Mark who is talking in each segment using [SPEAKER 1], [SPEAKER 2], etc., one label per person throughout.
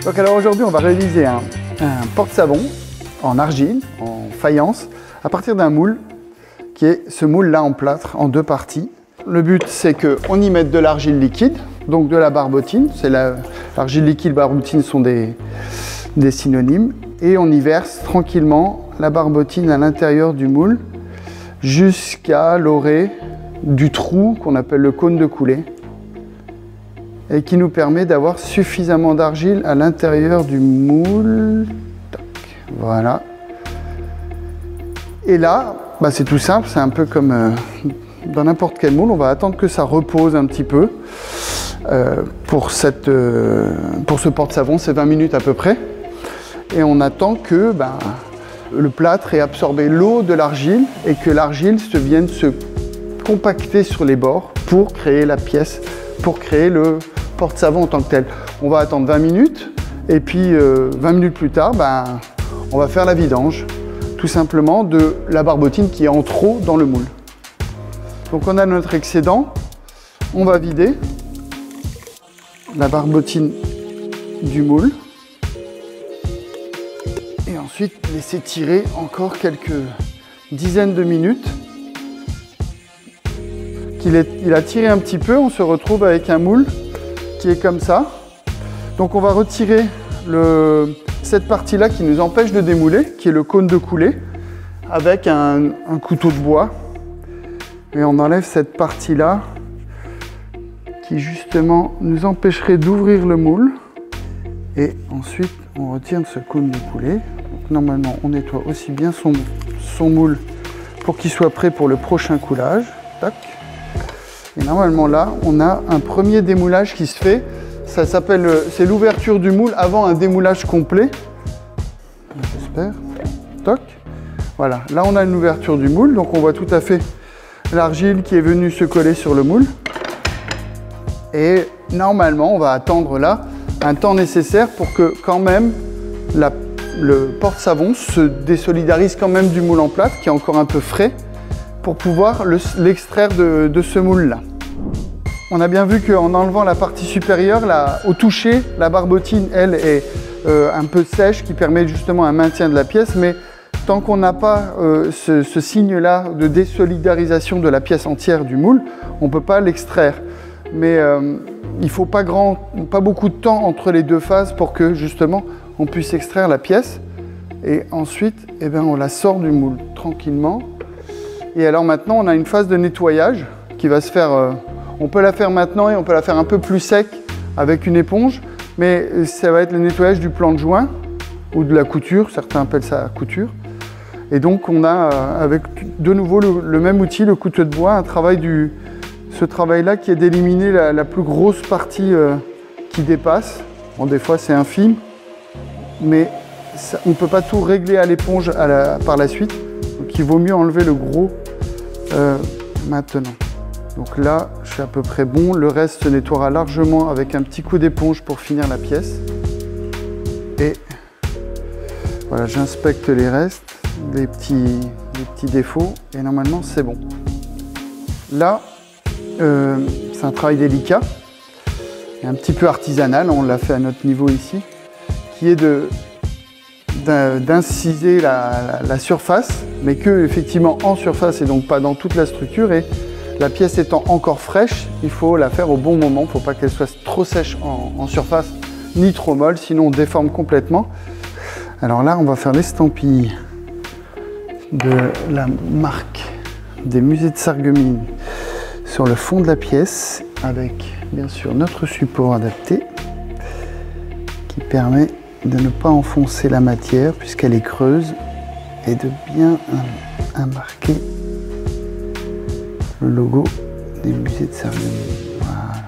[SPEAKER 1] Donc alors aujourd'hui, on va réaliser un porte-savon en argile, en faïence, à partir d'un moule, qui est ce moule-là en plâtre, en deux parties. Le but, c'est qu'on y mette de l'argile liquide, donc de la barbotine. L'argile liquide et la barbotine sont des synonymes. Et on y verse tranquillement la barbotine à l'intérieur du moule, jusqu'à l'orée du trou qu'on appelle le cône de coulée, et qui nous permet d'avoir suffisamment d'argile à l'intérieur du moule. Tac, voilà. Et là, c'est tout simple, c'est un peu comme dans n'importe quel moule. On va attendre que ça repose un petit peu. Pour ce porte-savon, c'est 20 minutes à peu près. Et on attend que le plâtre ait absorbé l'eau de l'argile et que l'argile vienne se compacter sur les bords pour créer la pièce, pour créer le porte-savon en tant que tel. On va attendre 20 minutes et puis 20 minutes plus tard, on va faire la vidange tout simplement de la barbotine qui est en trop dans le moule. Donc on a notre excédent, on va vider la barbotine du moule et ensuite laisser tirer encore quelques dizaines de minutes. Il a tiré un petit peu, on se retrouve avec un moule qui est comme ça. Donc on va retirer cette partie-là qui nous empêche de démouler, qui est le cône de coulée, avec un couteau de bois. Et on enlève cette partie-là qui justement nous empêcherait d'ouvrir le moule. Et ensuite on retire ce cône de coulée. Donc, normalement on nettoie aussi bien son moule pour qu'il soit prêt pour le prochain coulage. Tac. Et normalement là, on a un premier démoulage qui se fait. Ça s'appelle, c'est l'ouverture du moule avant un démoulage complet. J'espère. Toc. Voilà, là on a une ouverture du moule, donc on voit tout à fait l'argile qui est venue se coller sur le moule. Et normalement, on va attendre là un temps nécessaire pour que quand même le porte-savon se désolidarise quand même du moule en plâtre, qui est encore un peu frais, pour pouvoir l'extraire de ce moule-là. On a bien vu qu'en enlevant la partie supérieure, au toucher, la barbotine, elle, est un peu sèche, qui permet justement un maintien de la pièce, mais tant qu'on n'a pas ce signe-là de désolidarisation de la pièce entière du moule, on ne peut pas l'extraire. Mais il ne faut pas beaucoup de temps entre les deux phases pour que justement on puisse extraire la pièce. Et ensuite, on la sort du moule tranquillement. Et alors maintenant, on a une phase de nettoyage qui va se faire, on peut la faire maintenant et on peut la faire un peu plus sec avec une éponge, mais ça va être le nettoyage du plan de joint ou de la couture, certains appellent ça couture. Et donc on a avec de nouveau le même outil, le couteau de bois, ce travail-là qui est d'éliminer la plus grosse partie qui dépasse. Bon, des fois c'est infime, mais on ne peut pas tout régler à l'éponge par la suite. Donc il vaut mieux enlever le gros maintenant. Donc là, je suis à peu près bon. Le reste se nettoiera largement avec un petit coup d'éponge pour finir la pièce. Et voilà, j'inspecte les restes, les petits défauts, et normalement c'est bon. Là, c'est un travail délicat, et un petit peu artisanal, on l'a fait à notre niveau ici, qui est d'inciser la surface, mais que effectivement en surface et donc pas dans toute la structure. Et la pièce étant encore fraîche, il faut la faire au bon moment. Il ne faut pas qu'elle soit trop sèche en surface ni trop molle, sinon on déforme complètement. Alors là, on va faire l'estampille de la marque des musées de Sarreguemines sur le fond de la pièce, avec bien sûr notre support adapté qui permet de ne pas enfoncer la matière puisqu'elle est creuse et de bien marquer le logo des musées de Sarreguemines. Voilà.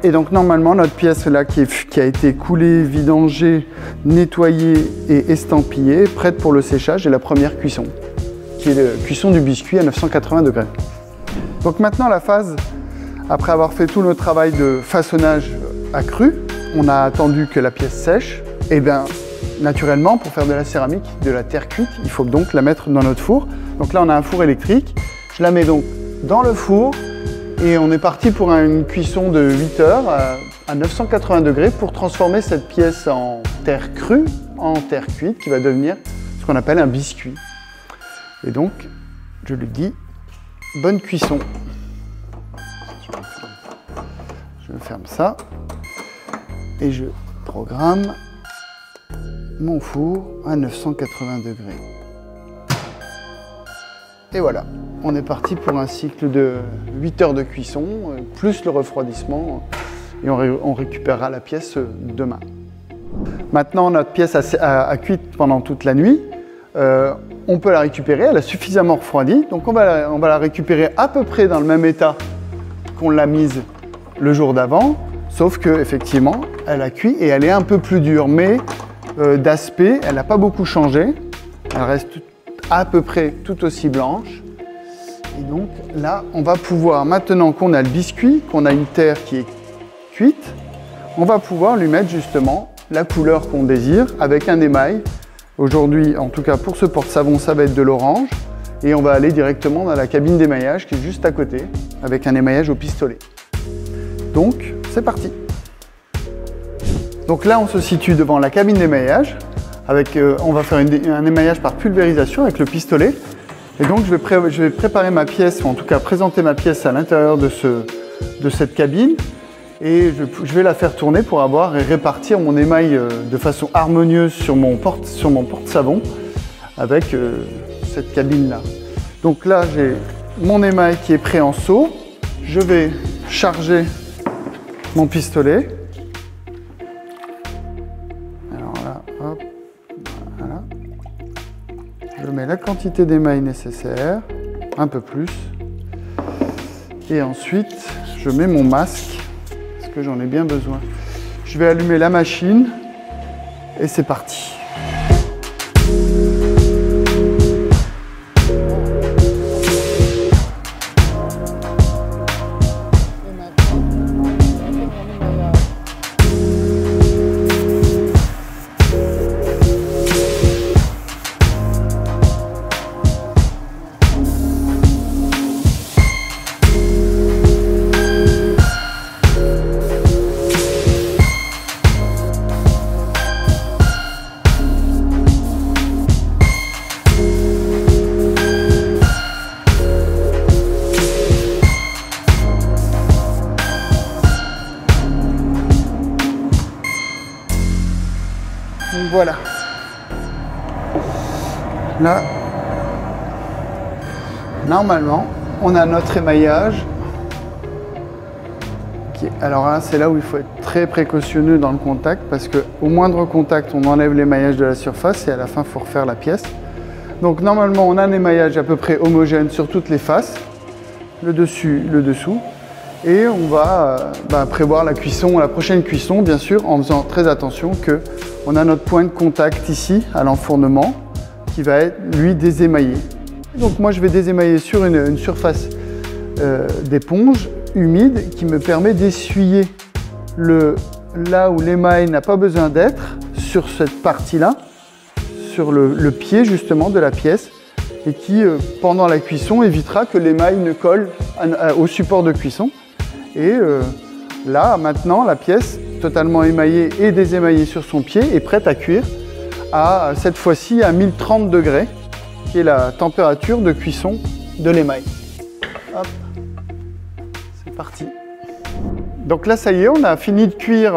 [SPEAKER 1] Et donc normalement notre pièce là qui a été coulée, vidangée, nettoyée et estampillée est prête pour le séchage et la première cuisson, qui est la cuisson du biscuit à 980 degrés. Donc maintenant la phase, après avoir fait tout notre travail de façonnage accru, on a attendu que la pièce sèche. Et bien naturellement, pour faire de la céramique, de la terre cuite, il faut donc la mettre dans notre four. Donc là on a un four électrique, je la mets donc dans le four et on est parti pour une cuisson de 8 heures à 980 degrés pour transformer cette pièce en terre crue en terre cuite qui va devenir ce qu'on appelle un biscuit. Et donc, je lui dis bonne cuisson. Je ferme ça et je programme mon four à 980 degrés. Et voilà, on est parti pour un cycle de 8 heures de cuisson, plus le refroidissement, et on récupérera la pièce demain. Maintenant, notre pièce a cuit pendant toute la nuit. On peut la récupérer, elle a suffisamment refroidi, donc on va la récupérer à peu près dans le même état qu'on l'a mise le jour d'avant, sauf que effectivement, elle a cuit et elle est un peu plus dure, mais d'aspect, elle n'a pas beaucoup changé. Elle reste à peu près tout aussi blanche. Et donc là, on va pouvoir, maintenant qu'on a le biscuit, qu'on a une terre qui est cuite, on va pouvoir lui mettre justement la couleur qu'on désire avec un émail. Aujourd'hui, en tout cas pour ce porte-savon, ça va être de l'orange. Et on va aller directement dans la cabine d'émaillage qui est juste à côté, avec un émaillage au pistolet. Donc, c'est parti. Donc là, on se situe devant la cabine d'émaillage. On va faire un émaillage par pulvérisation avec le pistolet. Et donc je vais préparer ma pièce, ou en tout cas présenter ma pièce à l'intérieur de cette cabine. Et je vais la faire tourner pour avoir et répartir mon émail de façon harmonieuse sur mon porte-savon avec cette cabine-là. Donc là, j'ai mon émail qui est prêt en seau. Je vais charger mon pistolet. Alors là, hop. Voilà. Je mets la quantité d'émail nécessaire, un peu plus. Et ensuite, je mets mon masque, parce que j'en ai bien besoin. Je vais allumer la machine et c'est parti. Voilà. Là, normalement, on a notre émaillage. Alors là, c'est là où il faut être très précautionneux dans le contact parce qu'au moindre contact, on enlève l'émaillage de la surface et à la fin, il faut refaire la pièce. Donc normalement, on a un émaillage à peu près homogène sur toutes les faces, le dessus, le dessous. Et on va prévoir la cuisson, la prochaine cuisson, bien sûr, en faisant très attention qu'on a notre point de contact ici, à l'enfournement, qui va être, lui, désémaillé. Donc moi, je vais désémailler sur une surface d'éponge humide qui me permet d'essuyer là où l'émail n'a pas besoin d'être, sur cette partie-là, sur le pied, justement, de la pièce, et qui, pendant la cuisson, évitera que l'émail ne colle au support de cuisson. Et là, maintenant, la pièce, totalement émaillée et désémaillée sur son pied, est prête à cuire, cette fois-ci à 1030 degrés, qui est la température de cuisson de l'émail. Hop, c'est parti. Donc là, ça y est, on a fini de cuire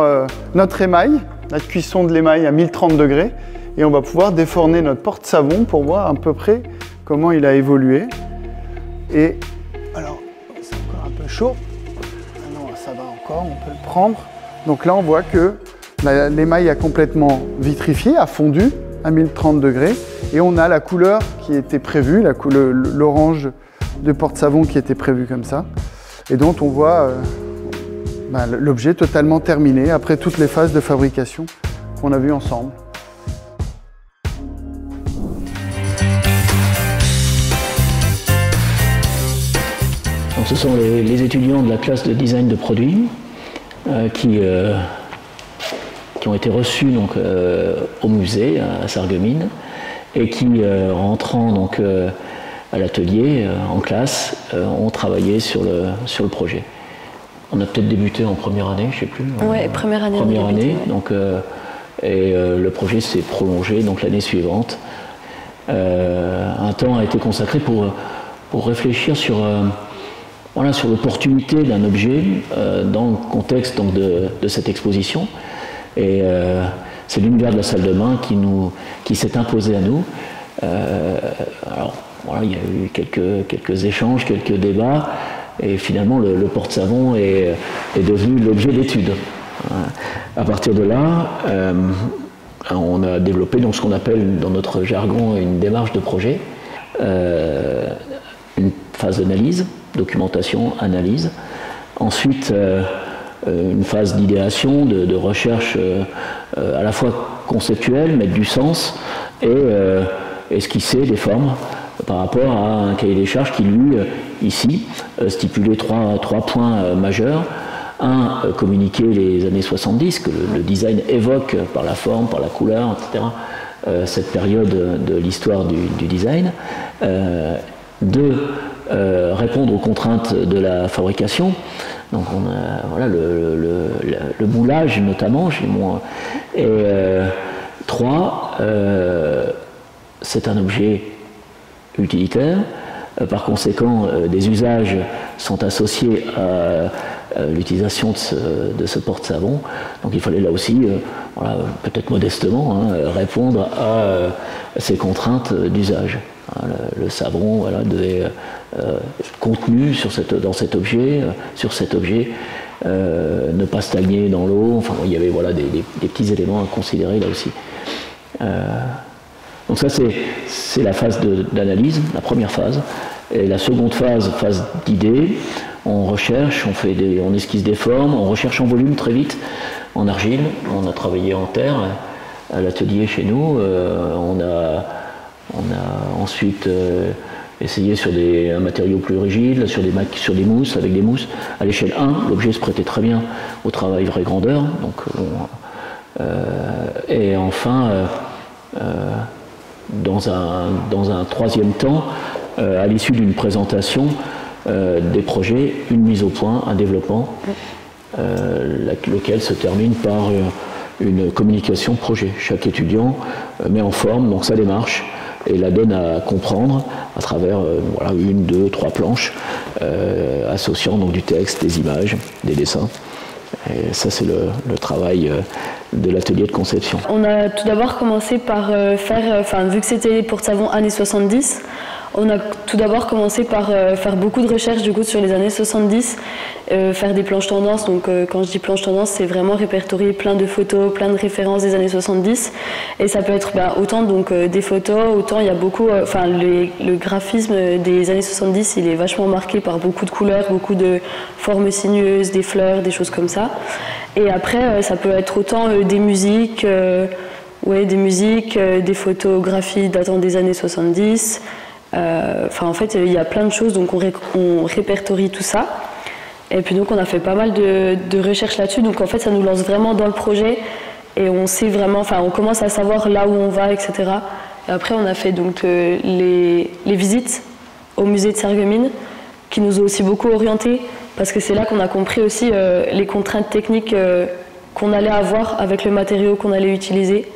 [SPEAKER 1] notre émail, la cuisson de l'émail à 1030 degrés, et on va pouvoir déformer notre porte-savon pour voir à peu près comment il a évolué. Et alors, c'est encore un peu chaud. Ça va encore, on peut le prendre. Donc là, on voit que l'émail a complètement vitrifié, a fondu à 1030 degrés. Et on a la couleur qui était prévue, l'orange de porte-savon qui était prévu comme ça. Et dont on voit l'objet totalement terminé après toutes les phases de fabrication qu'on a vues ensemble.
[SPEAKER 2] Donc, ce sont les étudiants de la classe de design de produits qui ont été reçus donc, au musée à Sarreguemines et qui, rentrant donc, à l'atelier, en classe, ont travaillé sur le projet. On a peut-être débuté en première année, je ne sais plus.
[SPEAKER 3] Oui, première année.
[SPEAKER 2] Première année, ouais. Donc, le projet s'est prolongé donc l'année suivante. Un temps a été consacré pour réfléchir sur l'opportunité d'un objet dans le contexte donc, de cette exposition. Et c'est l'univers de la salle de bain qui s'est imposé à nous. Alors, voilà, il y a eu quelques échanges, quelques débats, et finalement le porte-savon est devenu l'objet d'étude. À partir de là, on a développé donc, ce qu'on appelle dans notre jargon une démarche de projet, une phase d'analyse, documentation, analyse. Ensuite, une phase d'idéation, de recherche à la fois conceptuelle, mettre du sens, et esquisser des formes par rapport à un cahier des charges qui, lui, ici, stipulait trois points majeurs. Un, communiquer les années 70, que le design évoque par la forme, par la couleur, etc., cette période de l'histoire du design. Deux, répondre aux contraintes de la fabrication. Donc on a voilà, le moulage notamment. Et trois, c'est un objet utilitaire. Par conséquent, des usages sont associés à l'utilisation de ce porte-savon. Donc il fallait là aussi, voilà, peut-être modestement, répondre à ces contraintes d'usage. Le savon voilà, devait contenu dans cet objet, ne pas stagner dans l'eau. Enfin, il y avait voilà, des petits éléments à considérer là aussi. Donc ça, c'est la phase d'analyse, la première phase. Et la seconde phase d'idée, on recherche, on esquisse des formes, on recherche en volume très vite, en argile. On a travaillé en terre à l'atelier chez nous. On a ensuite essayé sur un matériau plus rigide, sur des mousses, avec des mousses. À l'échelle 1, l'objet se prêtait très bien au travail vraie grandeur. Donc, et enfin, dans un troisième temps, à l'issue d'une présentation des projets, une mise au point, un développement, lequel se termine par une communication projet. Chaque étudiant met en forme donc, sa démarche et la donne à comprendre à travers voilà, 1, 2, 3 planches associant donc, du texte, des images, des dessins. Et ça, c'est le travail de l'atelier de conception.
[SPEAKER 3] On a tout d'abord commencé par vu que c'était les porte-savons années 70, on a tout d'abord commencé par faire beaucoup de recherches du coup, sur les années 70, faire des planches tendances. Donc quand je dis planches tendances, c'est vraiment répertorier plein de photos, plein de références des années 70. Et ça peut être autant donc, des photos, autant il y a beaucoup... le graphisme des années 70, il est vachement marqué par beaucoup de couleurs, beaucoup de formes sinueuses, des fleurs, des choses comme ça. Et après, ça peut être autant des musiques, des photographies datant des années 70... en fait, il y a plein de choses, donc on répertorie tout ça. Et puis donc, on a fait pas mal de recherches là-dessus. Donc en fait, ça nous lance vraiment dans le projet et on sait vraiment, on commence à savoir là où on va, etc. Et après, on a fait donc les visites au musée de Sarreguemines, qui nous ont aussi beaucoup orientés, parce que c'est là qu'on a compris aussi les contraintes techniques qu'on allait avoir avec le matériau qu'on allait utiliser.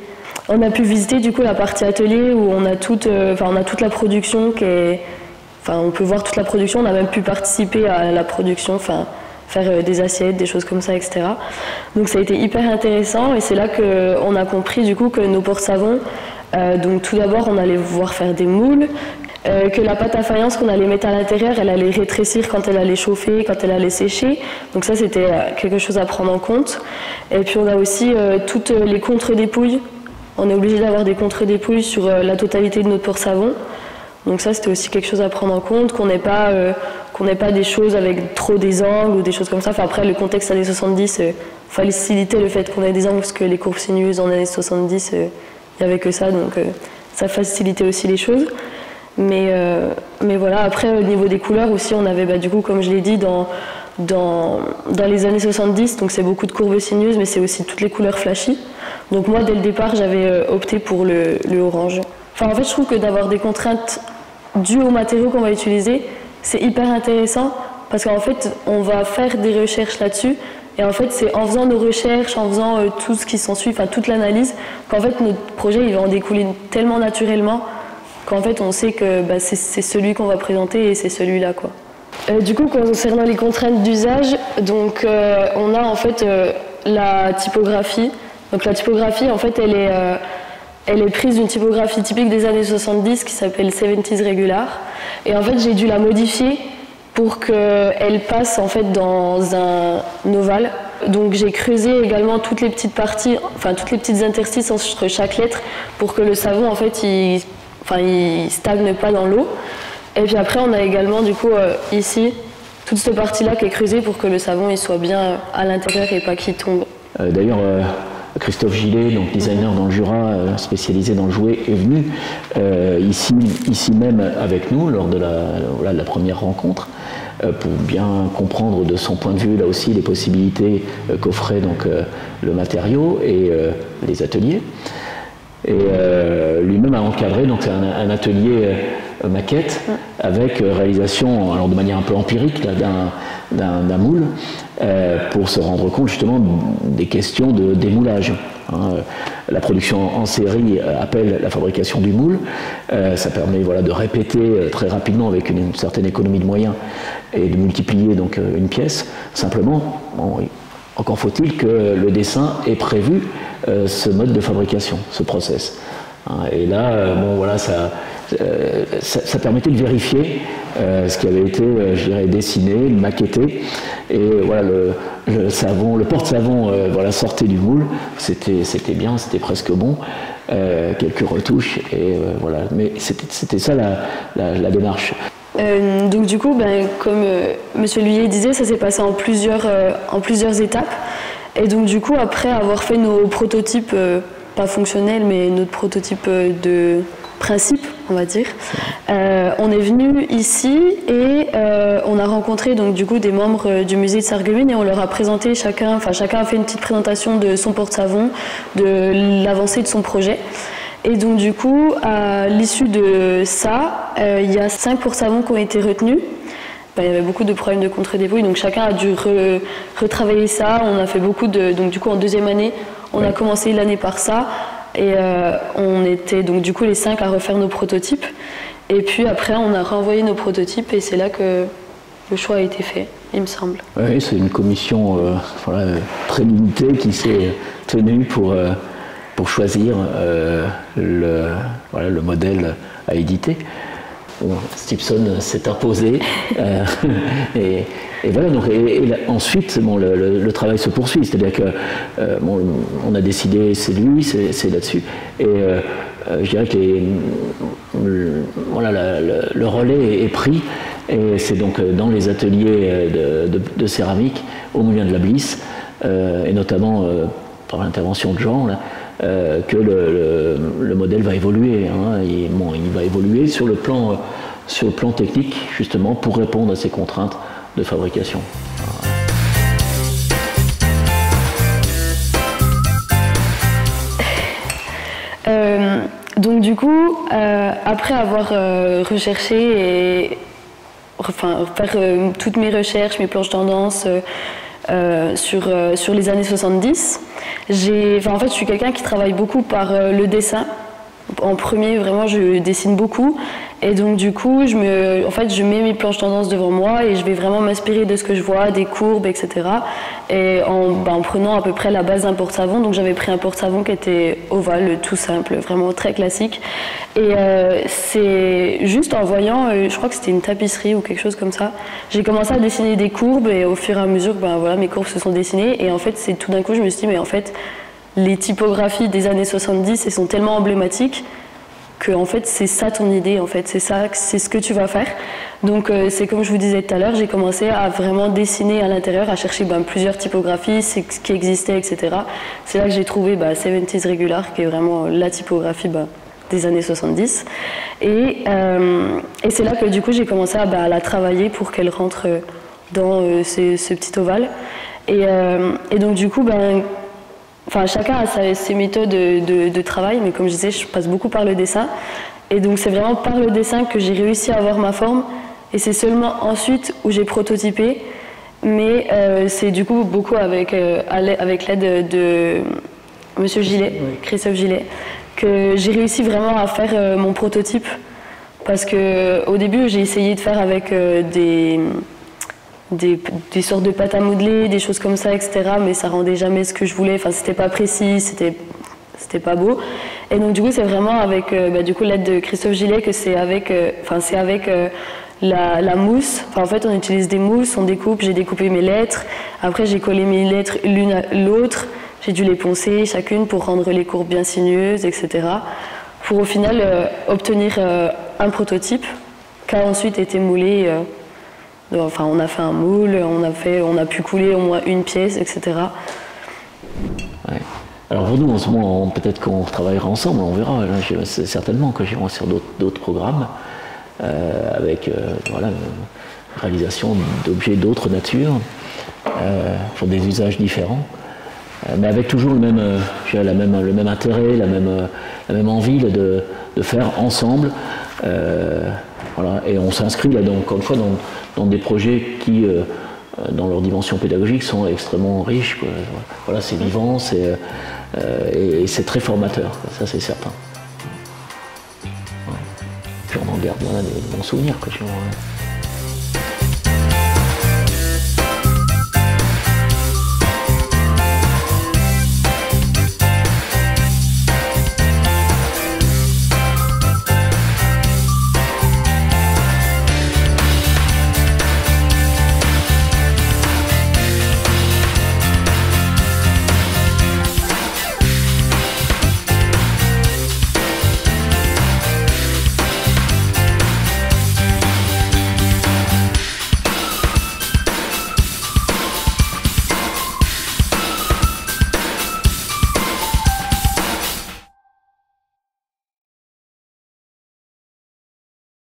[SPEAKER 3] On a pu visiter du coup la partie atelier où on a toute la production on peut voir toute la production, on a même pu participer à la production, faire des assiettes, des choses comme ça, etc. Donc ça a été hyper intéressant et c'est là qu'on a compris du coup que nos porte-savons, donc tout d'abord on allait voir faire des moules, que la pâte à faïence qu'on allait mettre à l'intérieur, elle allait rétrécir quand elle allait chauffer, quand elle allait sécher. Donc ça c'était quelque chose à prendre en compte. Et puis on a aussi toutes les contre-dépouilles. On est obligé d'avoir des contre-dépouilles sur la totalité de notre porte-savon. Donc ça, c'était aussi quelque chose à prendre en compte, qu'on n'ait pas des choses avec trop des angles ou des choses comme ça. Après, le contexte années 70, facilitait le fait qu'on ait des angles, parce que les courbes sinueuses en années 70, il n'y avait que ça, donc ça facilitait aussi les choses. Mais voilà, après, au niveau des couleurs aussi, on avait, du coup, comme je l'ai dit, dans les années 70, donc c'est beaucoup de courbes sinueuses, mais c'est aussi toutes les couleurs flashy. Donc moi, dès le départ, j'avais opté pour le orange. En fait, je trouve que d'avoir des contraintes dues aux matériaux qu'on va utiliser, c'est hyper intéressant parce qu'en fait, on va faire des recherches là-dessus. Et en fait, c'est en faisant nos recherches, en faisant tout ce qui s'ensuit, enfin toute l'analyse, qu'en fait, notre projet, il va en découler tellement naturellement qu'en fait, on sait que bah, c'est celui qu'on va présenter et c'est celui-là, quoi. Du coup, concernant les contraintes d'usage, donc on a en fait la typographie. Donc la typographie, en fait, elle est prise d'une typographie typique des années 70 qui s'appelle 70s Regular. Et en fait, j'ai dû la modifier pour qu'elle passe en fait dans un ovale. Donc j'ai creusé également toutes les petites parties, enfin toutes les petites interstices entre chaque lettre pour que le savon en fait il stagne pas dans l'eau. Et puis après on a également du coup ici toute cette partie-là qui est creusée pour que le savon il soit bien à l'intérieur et pas qu'il tombe.
[SPEAKER 2] D'ailleurs, Christophe Gillet, donc designer dans le Jura, spécialisé dans le jouet, est venu ici même avec nous lors de la première rencontre pour bien comprendre de son point de vue là aussi les possibilités qu'offrait donc le matériau et les ateliers. Et lui-même a encadré donc un atelier maquette avec réalisation alors de manière un peu empirique d'un moule pour se rendre compte justement des questions de démoulage. La production en série appelle la fabrication du moule. Ça permet voilà, de répéter très rapidement avec une certaine économie de moyens et de multiplier donc une pièce. Simplement, bon, encore faut-il que le dessin ait prévu ce mode de fabrication, ce process. Et là, bon, voilà, ça permettait de vérifier ce qui avait été, je dirais, dessiné, maquetté. Et voilà, le porte-savon voilà, sortait du moule. C'était bien, c'était presque bon. Quelques retouches, et voilà. Mais c'était ça la démarche.
[SPEAKER 3] Donc du coup, ben, comme Monsieur Lhuillier disait, ça s'est passé en plusieurs étapes. Et donc du coup, après avoir fait nos prototypes, pas fonctionnels, mais notre prototype de principe, on va dire, on est venu ici et on a rencontré donc du coup des membres du musée de Sarreguemines et on leur a présenté chacun a fait une petite présentation de son porte-savon, de l'avancée de son projet. Et donc du coup, à l'issue de ça, il y a 5 porte-savons qui ont été retenus. Il y avait beaucoup de problèmes de contre-dépouille, donc chacun a dû retravailler ça. On a fait beaucoup donc du coup en deuxième année, on a commencé l'année par ça. Et on était donc du coup les 5 à refaire nos prototypes. Et puis après, on a renvoyé nos prototypes et c'est là que le choix a été fait, il me semble.
[SPEAKER 2] Oui, c'est une commission voilà, très limitée qui s'est tenue pour choisir le modèle à éditer. Bon, Stipson s'est imposé et voilà, donc, ensuite bon, le travail se poursuit, c'est-à-dire que bon, on a décidé c'est lui, c'est là-dessus, et je dirais que voilà, le relais est pris, et c'est donc dans les ateliers de céramique au Moulin de la Blisse, et notamment par l'intervention de Jean, là, que le modèle va évoluer. Bon, il va évoluer sur le plan technique, justement, pour répondre à ces contraintes de fabrication.
[SPEAKER 3] Donc du coup, après avoir recherché et faire toutes mes recherches, mes planches tendance sur les années 70, en fait, je suis quelqu'un qui travaille beaucoup par le dessin. En premier, vraiment, je dessine beaucoup. Et donc, du coup, je mets mes planches tendance devant moi et je vais vraiment m'inspirer de ce que je vois, des courbes, etc. Et en prenant à peu près la base d'un porte-savon. Donc, j'avais pris un porte-savon qui était ovale, tout simple, vraiment très classique. Et c'est juste en voyant, je crois que c'était une tapisserie ou quelque chose comme ça, j'ai commencé à dessiner des courbes et au fur et à mesure, voilà, mes courbes se sont dessinées. Et en fait, c'est tout d'un coup, je me suis dit, mais en fait, les typographies des années 70, elles sont tellement emblématiques que en fait c'est ça ton idée, en fait c'est ce que tu vas faire. Donc c'est comme je vous disais tout à l'heure, j'ai commencé à vraiment dessiner à l'intérieur, à chercher plusieurs typographies, ce qui existait, etc. C'est là que j'ai trouvé 70s Regular, qui est vraiment la typographie des années 70. Et c'est là que du coup j'ai commencé à la travailler pour qu'elle rentre dans ce petit ovale. Et donc du coup, chacun a ses méthodes de travail, mais comme je disais, je passe beaucoup par le dessin. Et donc c'est vraiment par le dessin que j'ai réussi à avoir ma forme Et c'est seulement ensuite où j'ai prototypé, mais c'est du coup beaucoup avec l'aide de Monsieur Gillet, Christophe Gillet, que j'ai réussi vraiment à faire mon prototype. Parce qu'au début, j'ai essayé de faire avec des sortes de pâtes à modeler, des choses comme ça, etc. Mais ça rendait jamais ce que je voulais. Enfin, c'était pas précis, c'était pas beau. Et donc du coup, c'est vraiment avec du coup l'aide de Christophe Gillet que c'est avec la mousse. Enfin, en fait, on utilise des mousses, on découpe. J'ai découpé mes lettres. Après, j'ai collé mes lettres l'une à l'autre. J'ai dû les poncer chacune pour rendre les courbes bien sinueuses, etc. Pour au final obtenir un prototype qui a ensuite été moulé. Enfin, on a fait un moule, on a pu couler au moins une pièce, etc.
[SPEAKER 2] Ouais. Alors pour nous, en ce moment, peut-être qu'on travaillera ensemble, on verra. Là, certainement que j'irai sur d'autres programmes avec voilà, réalisation d'objets d'autres natures pour des usages différents. Mais avec toujours le même intérêt, la même envie de faire ensemble. Voilà. Et on s'inscrit là, encore une fois, dans des projets qui, dans leur dimension pédagogique, sont extrêmement riches, quoi. Voilà, c'est vivant, et c'est très formateur, quoi. Ça c'est certain. Ouais. Puis on en garde voilà, des bons souvenirs, quoi.